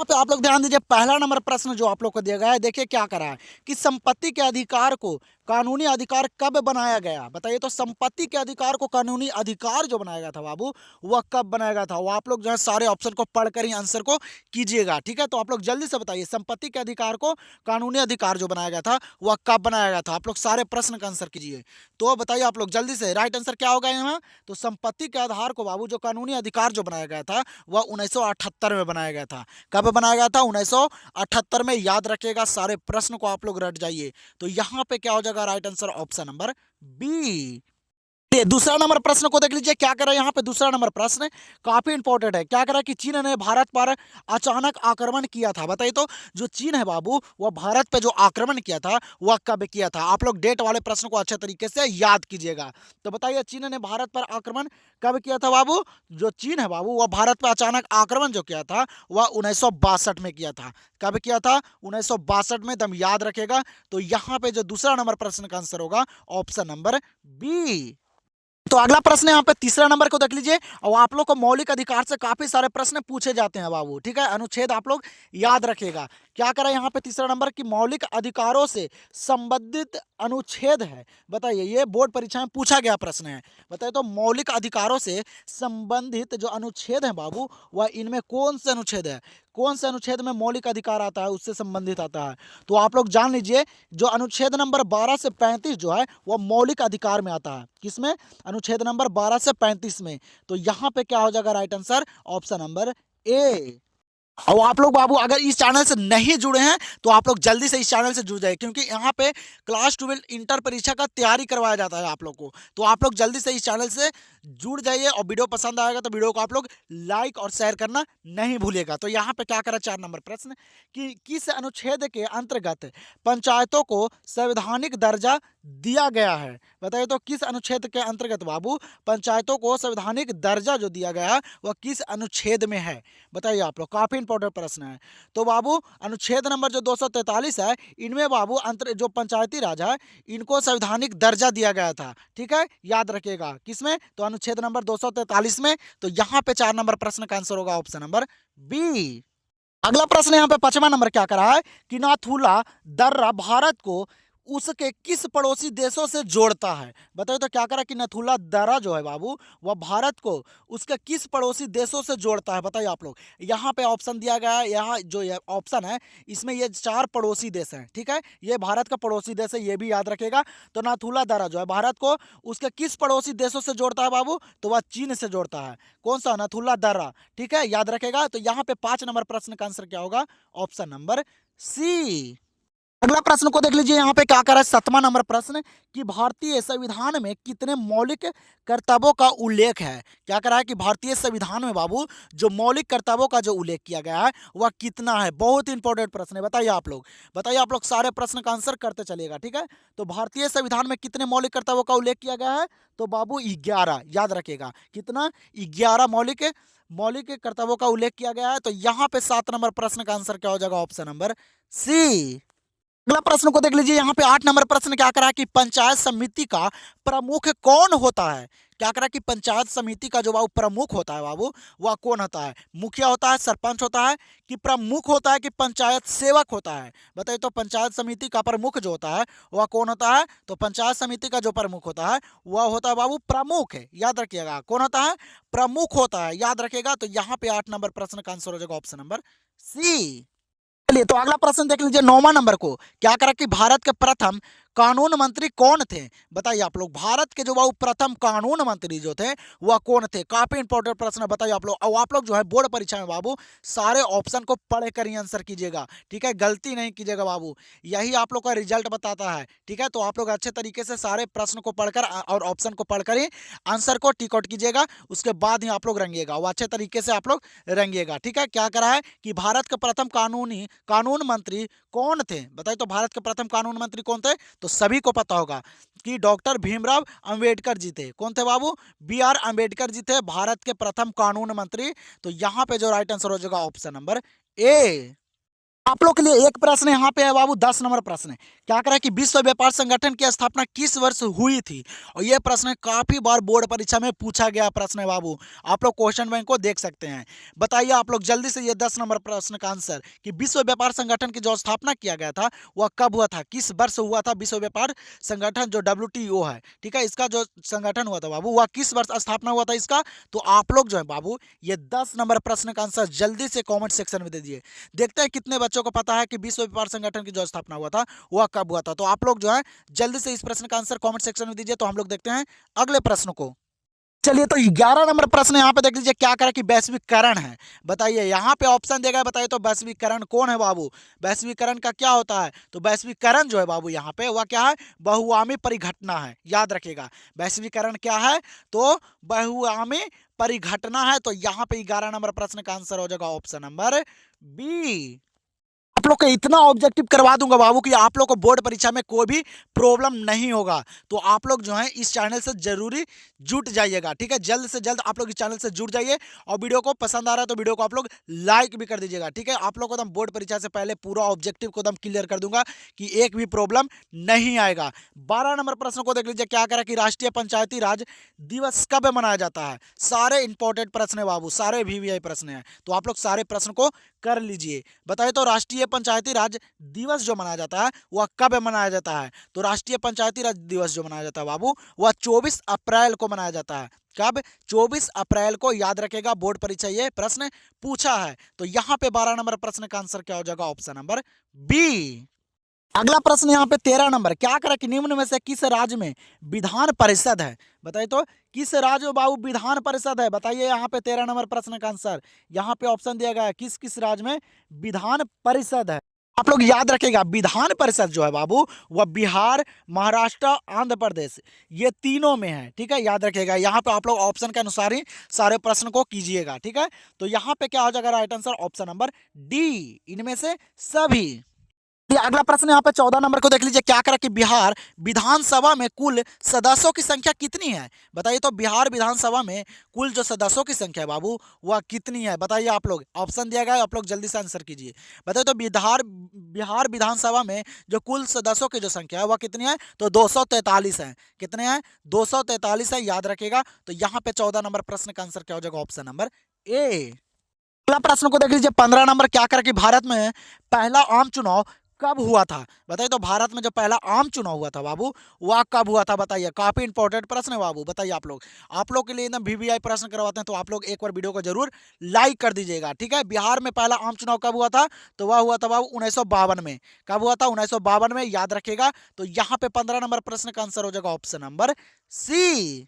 यहाँ पे आप लोग ध्यान दीजिए, पहला नंबर प्रश्न जो आप लोग को दिया गया है, देखिए क्या करा है कि संपत्ति के अधिकार को कानूनी अधिकार कब बनाया गया? बताइए तो संपत्ति के अधिकार को कानूनी अधिकार जो बनाया गया था बाबू, वह कब बनाया गया था? वो आप लोग जो है सारे ऑप्शन को पढ़कर ही आंसर को कीजिएगा, ठीक है। तो आप लोग जल्दी से बताइए, संपत्ति के अधिकार को कानूनी अधिकार जो बनाया गया था वह कब बनाया गया था? आप लोग सारे प्रश्न का आंसर कीजिए। तो बताइए आप लोग जल्दी से, राइट आंसर क्या होगा यहाँ? तो संपत्ति के आधार को बाबू जो कानूनी अधिकार जो बनाया गया था वह 1978 में बनाया गया था। कब बनाया गया था? 1978 में। याद रखिएगा, सारे प्रश्न को आप लोग रट जाइए। तो यहाँ पे क्या हो जाएगा? Right answer option number B. दूसरा नंबर प्रश्न को देख लीजिए, क्या करा यहाँ पे? दूसरा नंबर प्रश्न काफी इंपॉर्टेंट है। क्या करा कि चीन ने भारत पर अचानक आक्रमण किया था? बताइए तो जो चीन है बाबू, वह भारत पे जो आक्रमण किया था वह कब किया था? आप लोग डेट वाले प्रश्न को अच्छे तरीके से याद कीजिएगा। तो बताइए, चीन ने भारत पर आक्रमण कब किया था बाबू? जो चीन है बाबू, वह भारत पर अचानक आक्रमण जो किया था वह 1962 में किया था। कब किया था? 1962 में। दम याद रखेगा। तो यहाँ पे जो दूसरा नंबर प्रश्न का आंसर होगा ऑप्शन नंबर बी। तो अगला प्रश्न यहाँ पे तीसरा नंबर को देख लीजिए, और आप लोग को मौलिक अधिकार से काफी सारे प्रश्न पूछे जाते हैं बाबू, ठीक है। अनुच्छेद आप लोग याद रखिएगा। क्या करें यहाँ पे? तीसरा नंबर की मौलिक अधिकारों से संबंधित अनुच्छेद है। बताइए, ये बोर्ड परीक्षा में पूछा गया प्रश्न है। बताइए तो मौलिक अधिकारों से संबंधित जो अनुच्छेद है बाबू, वह इनमें कौन से अनुच्छेद है? कौन से अनुच्छेद में मौलिक अधिकार आता है, उससे संबंधित आता है? तो आप लोग जान लीजिए, जो अनुच्छेद नंबर 12 से 35 जो है वह मौलिक अधिकार में आता है। किसमें? अनुच्छेद नंबर 12 से 35 में। तो यहाँ पे क्या हो जाएगा? Right answer option number A. और आप लोग बाबू अगर इस चैनल से नहीं जुड़े हैं तो आप लोग जल्दी से इस चैनल से जुड़ जाए, क्योंकि यहाँ पे क्लास 12 इंटर परीक्षा का तैयारी करवाया जाता है आप लोग को। तो आप लोग जल्दी से इस चैनल से जुड़ जाइए, और वीडियो पसंद आएगा तो वीडियो को आप लोग लाइक और शेयर करना नहीं भूलिएगा। तो यहाँ पे क्या करा? 4 नंबर प्रश्न कि किस अनुच्छेद के अंतर्गत पंचायतों को संवैधानिक दर्जा दिया गया है? बताइए तो किस अनुच्छेद के अंतर्गत बाबू पंचायतों को संवैधानिक दर्जा जो दिया गया है वह किस अनुच्छेद में है? बताइए आप लोग, काफी इंपॉर्टेंट प्रश्न है। तो बाबू अनुच्छेद नंबर जो 243 है, इनमें बाबू अंतर जो पंचायती राज है इनको संवैधानिक दर्जा दिया गया था, ठीक है। याद रखिएगा, किसमें? तो अनुच्छेद नंबर 243 में। तो यहाँ पे 4 नंबर प्रश्न का आंसर होगा ऑप्शन नंबर बी। अगला प्रश्न यहाँ पे 5वां नंबर क्या करा है कि नाथुला दर्रा भारत को उसके किस पड़ोसी देशों से जोड़ता है? बताइए तो क्या करा कि नथुला दर्रा जो है बाबू वह भारत को उसके किस पड़ोसी देशों से जोड़ता है? बताइए आप लोग। यहाँ पे ऑप्शन दिया गया है, यहाँ जो ये ऑप्शन है इसमें ये 4 पड़ोसी देश हैं, ठीक है। ये भारत का पड़ोसी देश है, ये भी याद रखेगा। तो नाथुला दर्रा जो है भारत को उसके किस पड़ोसी देशों से जोड़ता है बाबू? तो वह चीन से जोड़ता है। कौन सा? नाथुला दर्रा, ठीक है, याद रखेगा। तो यहाँ पे 5 नंबर प्रश्न का आंसर क्या होगा? Option number C. अगला प्रश्न को देख लीजिए, यहाँ पे क्या कर रहा है? 7वां नंबर प्रश्न कि भारतीय संविधान में कितने मौलिक कर्तव्यों का उल्लेख है? क्या कर रहा है कि भारतीय संविधान में बाबू जो मौलिक कर्तव्यों का जो उल्लेख किया गया है वह कितना है? बहुत इंपॉर्टेंट प्रश्न है। बताइए आप लोग, बताइए आप लोग सारे प्रश्न का आंसर करते चलिएगा, ठीक है। तो भारतीय संविधान में कितने मौलिक कर्तव्यों का उल्लेख किया गया है? तो बाबू 11, याद रखिएगा। कितना? 11 मौलिक मौलिक कर्तव्यों का उल्लेख किया गया है। तो यहाँ पे 7 नंबर प्रश्न का आंसर क्या हो जाएगा? Option number C. अगला प्रश्न को देख लीजिए, यहाँ पे 8 नंबर प्रश्न क्या करा कि पंचायत समिति का प्रमुख कौन होता है? क्या करा कि पंचायत समिति का जो बाबू प्रमुख होता है बाबू वह कौन होता है? मुखिया होता है, सरपंच होता है, कि प्रमुख होता है, कि पंचायत सेवक होता है? बताइए तो पंचायत समिति का प्रमुख जो होता है वह कौन होता है? तो पंचायत समिति का जो प्रमुख होता है वह होता है बाबू प्रमुख है। याद रखिएगा, कौन होता है? प्रमुख होता है, याद रखिएगा। तो यहाँ पे 8 नंबर प्रश्न का आंसर हो जाएगा ऑप्शन नंबर सी। चलिए तो अगला प्रश्न देख लीजिए, 9वां नंबर को क्या करा कि भारत के प्रथम कानून मंत्री कौन थे? बताइए आप लोग, भारत के जो वो प्रथम कानून मंत्री जो थे वह कौन थे? काफी इंपॉर्टेंट प्रश्न है, बताइए आप लोग। और आप लोग जो है बोर्ड परीक्षा में बाबू सारे ऑप्शन को पढ़ कर ही आंसर कीजिएगा, ठीक है, गलती नहीं कीजिएगा बाबू। यही आप लोग का रिजल्ट बताता है, ठीक है। तो आप लोग अच्छे तरीके से सारे प्रश्न को पढ़कर और ऑप्शन को पढ़कर ही आंसर को टिक आउट कीजिएगा, उसके बाद ही आप लोग रंगिएगा, वो अच्छे तरीके से आप लोग रंगिएगा, ठीक है। क्या करा है कि भारत के प्रथम कानून मंत्री कौन थे? बताइए तो भारत के प्रथम कानून मंत्री कौन थे? तो सभी को पता होगा कि डॉक्टर भीमराव अंबेडकर जी थे। कौन थे बाबू? बी आर अंबेडकर जी थे भारत के प्रथम कानून मंत्री। तो यहां पे जो राइट आंसर हो जाएगा ऑप्शन नंबर ए। आप लोग के लिए एक प्रश्न यहाँ पे है बाबू, 10 नंबर प्रश्न है। क्या करा कि विश्व व्यापार संगठन की स्थापना किस वर्ष हुई थी? और ये प्रश्न काफी बार बोर्ड परीक्षा में पूछा गया प्रश्न है बाबू। आप लोग क्वेश्चन बैंक को देख सकते हैं। बताइए आप लोग जल्दी से ये 10 नंबर प्रश्न का आंसर कि विश्व व्यापार संगठन की जो स्थापना किया गया था वह कब हुआ था, किस वर्ष हुआ था? विश्व व्यापार संगठन जो WTO है, ठीक है, इसका जो संगठन हुआ था बाबू वह किस वर्ष स्थापना हुआ था इसका? तो आप लोग जो है बाबू ये 10 नंबर प्रश्न का आंसर जल्दी से कॉमेंट सेक्शन में दे दिए। देखते हैं कितने बच्चों को पता है कि विश्व व्यापार संगठन की जो स्थापना हुआ था वह कब हुआ था। तो आप लोग जो है जल्दी से इस प्रश्न का आंसर कमेंट सेक्शन में दीजिए। तो हम लोग देखते हैं अगले प्रश्न को। चलिए तो 11 नंबर प्रश्न यहाँ पे देख लीजिए क्या करा कि वैश्वीकरण है। बताइए यहाँ पे ऑप्शन देगा है, बताइए तो वैश्वीकरण कौन है बाबू? वैश्वीकरण का क्या होता है? तो वैश्वीकरण जो है बाबू यहाँ पे वह क्या है? बहुआमी परिघटना है, याद रखिएगा। वैश्वीकरण क्या है? तो बहुआमी परिघटना है। तो यहाँ पे 11 नंबर प्रश्न का आंसर हो जाएगा ऑप्शन नंबर बी। आप लोग को इतना ऑब्जेक्टिव करवा दूंगा बाबू कि आप लोग को बोर्ड परीक्षा में कोई भी प्रॉब्लम नहीं होगा। तो आप लोग जो है इस चैनल से जरूरी जुट जाइएगा, ठीक है। जल्द से जल्द आप लोग इस चैनल से जुट जाइए और वीडियो को पसंद आ रहा है तो वीडियो को आप लोग लाइक भी कर दीजिएगा, ठीक है। आप लोग को एकदम बोर्ड परीक्षा से पहले पूरा ऑब्जेक्टिव को एकदम क्लियर कर दूंगा कि एक भी प्रॉब्लम नहीं आएगा। 12 नंबर प्रश्न को देख लीजिए क्या करा कि राष्ट्रीय पंचायती राज दिवस कब मनाया जाता है? सारे इंपॉर्टेंट प्रश्न है बाबू, सारे VVI प्रश्न है। तो आप लोग सारे प्रश्न को कर लीजिए। बताइए तो राष्ट्रीय पंचायती राज दिवस जो मनाया जाता है वह कब मनाया जाता है? तो राष्ट्रीय पंचायती राज दिवस जो मनाया जाता है बाबू वह 24 अप्रैल को मनाया जाता है। कब? 24 अप्रैल को, याद रखेगा। बोर्ड परीक्षा ये प्रश्न पूछा है। तो यहाँ पे 12 नंबर प्रश्न का आंसर क्या हो जाएगा? Option number B. अगला प्रश्न यहाँ पे 13 नंबर क्या करा कि निम्न में से किस राज्य में विधान परिषद है? बताइए तो किस राज्य में बाबू विधान परिषद है? बताइए यहाँ पे 13 नंबर प्रश्न का आंसर। यहाँ पे ऑप्शन दिया गया है किस किस राज्य में विधान परिषद है। आप लोग याद रखेगा विधान परिषद जो है बाबू वह बिहार, महाराष्ट्र, आंध्र प्रदेश ये तीनों में है, ठीक है। याद रखेगा यहाँ पे आप लोग ऑप्शन के अनुसार ही सारे प्रश्न को कीजिएगा, ठीक है। तो यहाँ पे क्या हो जाएगा right answer? Option number D, इनमें से सभी। ये अगला प्रश्न यहाँ पे 14 नंबर को देख लीजिए क्या करा कि बिहार विधानसभा में कुल सदस्यों की संख्या कितनी है? बताइए तो बिहार विधानसभा में कुल जो सदस्यों की संख्या है बाबू वह कितनी है? बताइए आप लोग, ऑप्शन दिया गया है, आप लोग जल्दी से आंसर कीजिए। बताइए तो बिहार विधानसभा में जो कुल सदस्यों की जो संख्या है वह कितनी है? तो 243 है। कितने हैं? 243 है, याद रखेगा। तो यहाँ पे 14 नंबर प्रश्न का आंसर क्या हो जाएगा? Option number A. अगला प्रश्न को देख लीजिए 15 नंबर क्या करा कि भारत में पहला आम चुनाव कब हुआ था? बताइए तो भारत में जो पहला आम चुनाव हुआ था बाबू वह कब हुआ था? बताइए, काफी इंपॉर्टेंट प्रश्न है बाबू। बताइए आप लोग के लिए एकदम VVI प्रश्न करवाते हैं। तो आप लोग एक बार वीडियो को जरूर लाइक कर दीजिएगा, ठीक है। बिहार में पहला आम चुनाव कब हुआ था? तो वह हुआ था बाबू 1952 में। कब हुआ था? 1952 में, याद रखेगा। तो यहाँ पे 15 नंबर प्रश्न का आंसर हो जाएगा ऑप्शन नंबर सी।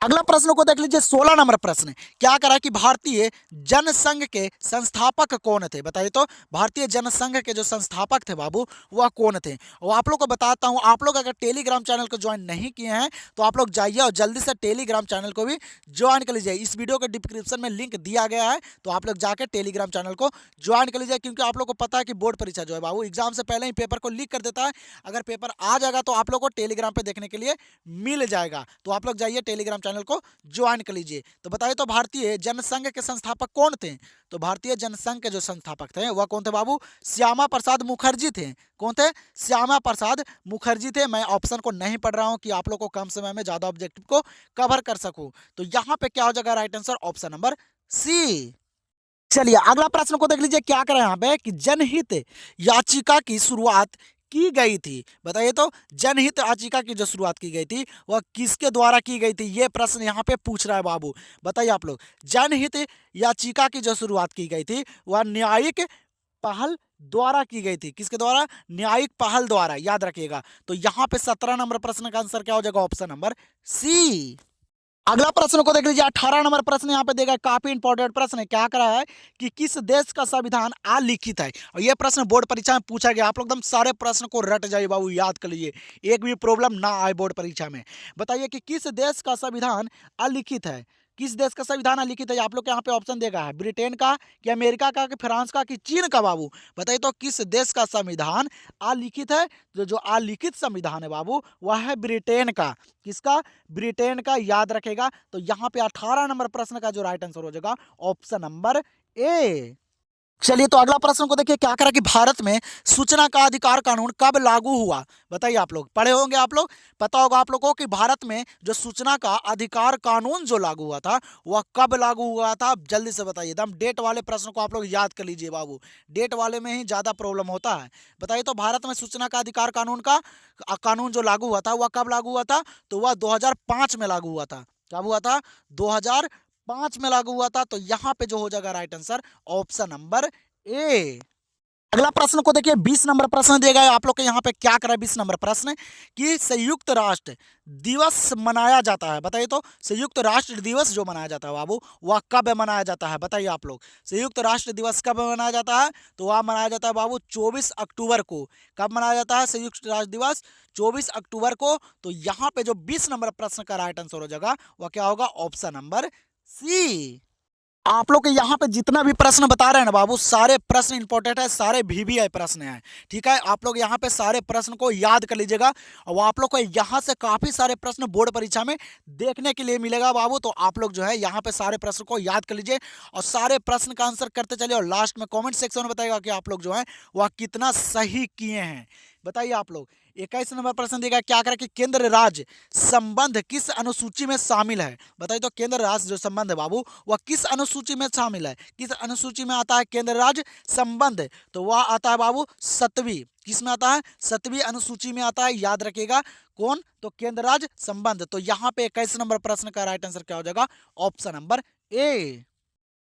अगला प्रश्न को देख लीजिए 16 नंबर प्रश्न क्या करा कि भारतीय जनसंघ के संस्थापक कौन थे? बताइए तो भारतीय जनसंघ के जो संस्थापक थे बाबू वह कौन थे? और आप लोग को बताता हूं, आप लोग अगर टेलीग्राम चैनल को ज्वाइन नहीं किए हैं तो आप लोग जाइए और जल्दी से टेलीग्राम चैनल को भी ज्वाइन कर लीजिए। इस वीडियो के डिस्क्रिप्शन में लिंक दिया गया है, तो आप लोग जाकर टेलीग्राम चैनल को ज्वाइन कर लीजिए। क्योंकि आप लोग को पता है कि बोर्ड परीक्षा जो है बाबू एग्जाम से पहले ही पेपर को लीक कर देता है। अगर पेपर आ जाएगा तो आप लोग को टेलीग्राम पर देखने के लिए मिल जाएगा। तो आप लोग जाइए टेलीग्राम चैनल को ज्वाइन कर लीजिए। तो बताइए तो भारतीय जनसंघ के संस्थापक कौन थे? तो भारतीय जनसंघ के जो संस्थापक थे वह कौन थे बाबू? श्यामा प्रसाद मुखर्जी थे। कौन थे? श्यामा प्रसाद मुखर्जी थे। मैं ऑप्शन को नहीं पढ़ रहा हूं कि आप लोग को कम समय में ज्यादा ऑब्जेक्टिव को कवर कर सकूं। तो यहां पे क्या हो जाएगा right answer? Option number C. चलिए अगला प्रश्न को देख लीजिए क्या करें यहाँ पे कि जनहित याचिका की शुरुआत की गई थी। बताइए तो जनहित याचिका की जो शुरुआत की गई थी वह किसके द्वारा की गई थी? ये प्रश्न यहाँ पे पूछ रहा है बाबू। बताइए आप लोग, जनहित याचिका की जो शुरुआत की गई थी वह न्यायिक पहल द्वारा की गई थी। किसके द्वारा? न्यायिक पहल द्वारा, याद रखिएगा। तो यहाँ पे 17 नंबर प्रश्न का आंसर क्या हो जाएगा? Option number C. अगला प्रश्न को देख लीजिए 18 नंबर प्रश्न यहाँ पे देगा, काफी इंपॉर्टेंट प्रश्न है। क्या करा है कि किस देश का संविधान अलिखित है? और ये प्रश्न बोर्ड परीक्षा में पूछा गया। आप लोग एकदम सारे प्रश्न को रट जाइए बाबू, याद कर लीजिए, एक भी प्रॉब्लम ना आए बोर्ड परीक्षा में। बताइए कि किस देश का संविधान अलिखित है? किस देश का संविधान अलिखित है? आप लोग यहाँ पे ऑप्शन देगा है ब्रिटेन का, कि अमेरिका का, कि फ्रांस का, कि चीन का बाबू। बताइए तो किस देश का संविधान अलिखित है? जो अलिखित संविधान है बाबू वह है ब्रिटेन का। किसका? ब्रिटेन का, याद रखेगा। तो यहाँ पे 18 नंबर प्रश्न का जो राइट आंसर हो जाएगा ऑप्शन नंबर ए। चलिए तो अगला प्रश्न को देखिए क्या करा कि भारत में सूचना का अधिकार कानून कब लागू हुआ। बताइए, आप लोग पढ़े होंगे, आप लोग पता होगा आप लोगों को कि भारत में जो सूचना का अधिकार कानून जो लागू हुआ था वह कब लागू हुआ था। आप जल्दी से बताइए, एकदम डेट वाले प्रश्न को आप लोग याद कर लीजिए बाबू, डेट वाले में ही ज्यादा प्रॉब्लम होता है। बताइए तो भारत में सूचना का अधिकार कानून का कानून जो लागू हुआ था वह कब लागू हुआ था, तो वह 2005 में लागू हुआ था। कब हुआ था, 2005 में लागू हुआ था। तो यहां पे जो हो जाएगा right answer option number A. अगला प्रश्न को देखिए, 20 नंबर प्रश्न दिया गया है आप लोग के यहाँ पे। क्या करा 20 नंबर प्रश्न कि संयुक्त राष्ट्र दिवस मनाया जाता है। बताइए तो संयुक्त राष्ट्र दिवस जो मनाया जाता है बाबू वह कब मनाया जाता है। बताइए आप लोग, संयुक्त राष्ट्र दिवस कब मनाया जाता है, तो वह मनाया जाता है बाबू 24 अक्टूबर को। कब मनाया जाता है संयुक्त राष्ट्र दिवस, 24 अक्टूबर को। तो यहाँ पे जो 20 नंबर प्रश्न का राइट आंसर हो जाएगा वह क्या होगा, ऑप्शन नंबर सी। आप लोग के यहाँ पे जितना भी प्रश्न बता रहे हैं ना बाबू, सारे प्रश्न इंपॉर्टेंट है, सारे VVI प्रश्न हैं। ठीक है, आप लोग यहाँ पे सारे प्रश्न को याद कर लीजिएगा और आप लोग को यहाँ से काफी सारे प्रश्न बोर्ड परीक्षा में देखने के लिए मिलेगा बाबू। तो आप लोग जो है यहाँ पे सारे प्रश्न को याद कर लीजिए और सारे प्रश्न का आंसर करते चलिए और लास्ट में कॉमेंट सेक्शन में बताइएगा कि आप लोग जो है वह कितना सही किए हैं। बताइए आप लोग, 21 नंबर प्रश्न देगा क्या करें कि केंद्र राज्य संबंध किस अनुसूची में शामिल है। बताइए तो केंद्र राज्य जो संबंध है बाबू वह किस अनुसूची में शामिल है, किस अनुसूची में आता है केंद्र राज्य संबंध, तो वह आता है बाबू 7वीं। किस में आता है, 7वीं अनुसूची में आता है, याद रखिएगा कौन, तो केंद्र राज्य संबंध। तो यहाँ पे 21 नंबर प्रश्न का राइट आंसर क्या हो जाएगा, ऑप्शन नंबर ए।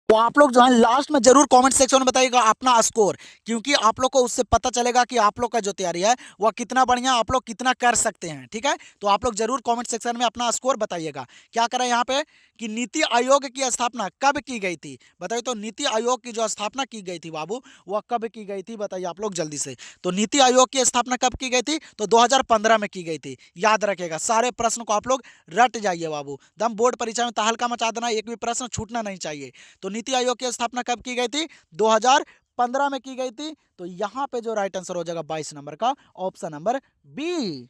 तो आप लोग जो है लास्ट में जरूर कमेंट सेक्शन में बताइएगा अपना स्कोर, क्योंकि आप लोग को उससे पता चलेगा कि आप लोग का जो तैयारी है वह कितना बढ़िया, आप लोग कितना कर सकते हैं। ठीक है, तो आप लोग जरूर कमेंट सेक्शन में अपना स्कोर बताइएगा। क्या करें यहाँ पे कि नीति आयोग की स्थापना कब की गई थी। बताइए तो नीति आयोग की जो स्थापना की गई थी बाबू वह कब की गई थी, बताइए आप लोग जल्दी से। तो नीति आयोग की स्थापना कब की गई थी, तो 2015 में की गई थी। याद रखेगा, सारे प्रश्न को आप लोग रट जाइए बाबू, दम बोर्ड परीक्षा में तहलका मचा देना, एक भी प्रश्न छूटना नहीं चाहिए। तो नीति आयोग की स्थापना कब की गई थी, 2015 में की गई थी। तो यहां पे जो राइट आंसर हो जाएगा 22 नंबर का, ऑप्शन नंबर बी।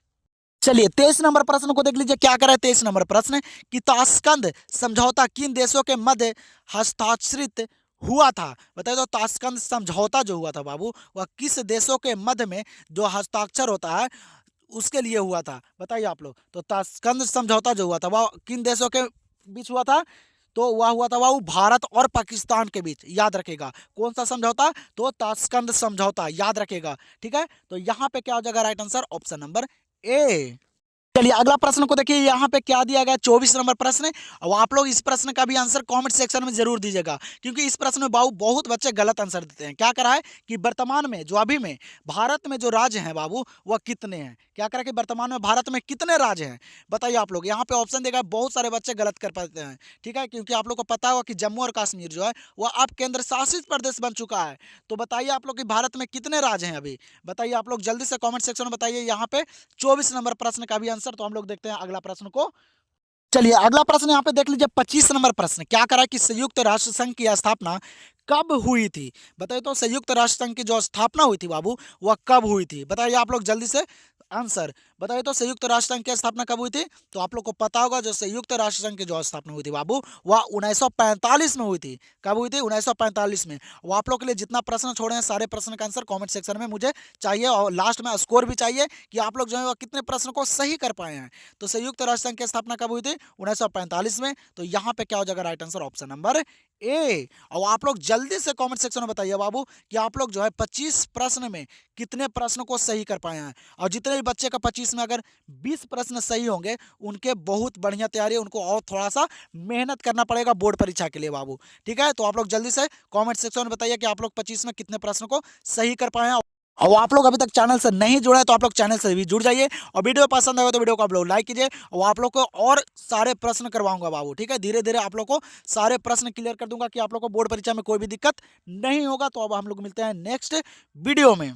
चलिए 23 नंबर प्रश्न को देख लीजिए क्या करा है 23 नंबर प्रश्न कि ताशकंद समझौता किन देशों के मध्य हस्ताक्षरित हुआ था। बताइए तो ताशकंद समझौता जो हुआ था बाबू वह किस देशों के मध्य में जो हस्ताक्षर होता है उसके लिए हुआ था। बताइए आप लोग, तो ताशकंद समझौता जो हुआ था वह किन देशों के बीच हुआ था, तो वह हुआ था वो भारत और पाकिस्तान के बीच। याद रखेगा कौन सा समझौता, तो ताशकंद समझौता, याद रखेगा। ठीक है, तो यहाँ पे क्या हो जाएगा right answer, option number A. चलिए अगला प्रश्न को देखिए यहाँ पे क्या दिया गया, 24 नंबर प्रश्न है। और आप लोग इस प्रश्न का भी आंसर कमेंट सेक्शन में जरूर दीजिएगा, क्योंकि इस प्रश्न में बाबू बहुत बच्चे गलत आंसर देते हैं। क्या करा है कि वर्तमान में जो अभी में भारत में जो राज्य हैं बाबू वह कितने हैं। क्या करा कि वर्तमान में भारत में कितने राज्य हैं, बताइए आप लोग। यहाँ पे ऑप्शन देगा, बहुत सारे बच्चे गलत कर पाते हैं। ठीक है, क्योंकि आप लोग को पता होगा कि जम्मू और कश्मीर जो है वह अब केंद्र शासित प्रदेश बन चुका है। तो बताइए आप लोग कि भारत में कितने राज्य हैं अभी, बताइए आप लोग जल्दी से कमेंट सेक्शन में बताइए यहाँ पे 24 नंबर प्रश्न का भी आंसर। तो हम लोग देखते हैं अगला प्रश्न को। चलिए अगला प्रश्न यहाँ पे देख लीजिए 25 नंबर प्रश्न। क्या करा कि संयुक्त राष्ट्र संघ की स्थापना कब हुई थी। बताइए तो संयुक्त राष्ट्र संघ की जो स्थापना हुई थी बाबू वह कब हुई थी, बताइए आप लोग जल्दी से आंसर। बताइए तो संयुक्त राष्ट्र संघ की स्थापना कब हुई थी, तो आप लोग को पता होगा जो संयुक्त राष्ट्र संघ की जो स्थापना हुई थी बाबू वह 1945 में हुई थी। कब हुई थी, 1945 में। वो आप लोग के लिए जितना प्रश्न छोड़े हैं सारे प्रश्न का आंसर कमेंट सेक्शन में मुझे चाहिए और लास्ट में स्कोर भी चाहिए कि आप लोग जो है वह कितने प्रश्न को सही कर पाए हैं। तो संयुक्त राष्ट्र संघ की स्थापना कब हुई थी, 1945 में। तो यहाँ पे क्या हो जाएगा right answer, option number A. और आप लोग जल्दी से कमेंट सेक्शन में बताइए बाबू कि आप लोग जो है 25 प्रश्न में कितने प्रश्न को सही कर पाए हैं। और जितने भी बच्चे का 25 में अगर 20 प्रश्न सही होंगे उनके बहुत बढ़िया तैयारी है, उनको और थोड़ा सा मेहनत करना पड़ेगा बोर्ड परीक्षा के लिए बाबू। ठीक है, तो आप लोग जल्दी से कमेंट सेक्शन में बताइए कि आप लोग 25 में कितने प्रश्न को सही कर पाए हैं। और आप लोग अभी तक चैनल से नहीं जुड़े हैं तो आप लोग चैनल से भी जुड़ जाइए और वीडियो पसंद आए तो वीडियो को आप लोग लाइक कीजिए। और आप लोग को और सारे प्रश्न करवाऊंगा बाबू। ठीक है, धीरे धीरे आप लोग को सारे प्रश्न क्लियर कर दूंगा कि आप लोग को बोर्ड परीक्षा में कोई भी दिक्कत नहीं होगा। तो अब हम लोग मिलते हैं नेक्स्ट वीडियो में।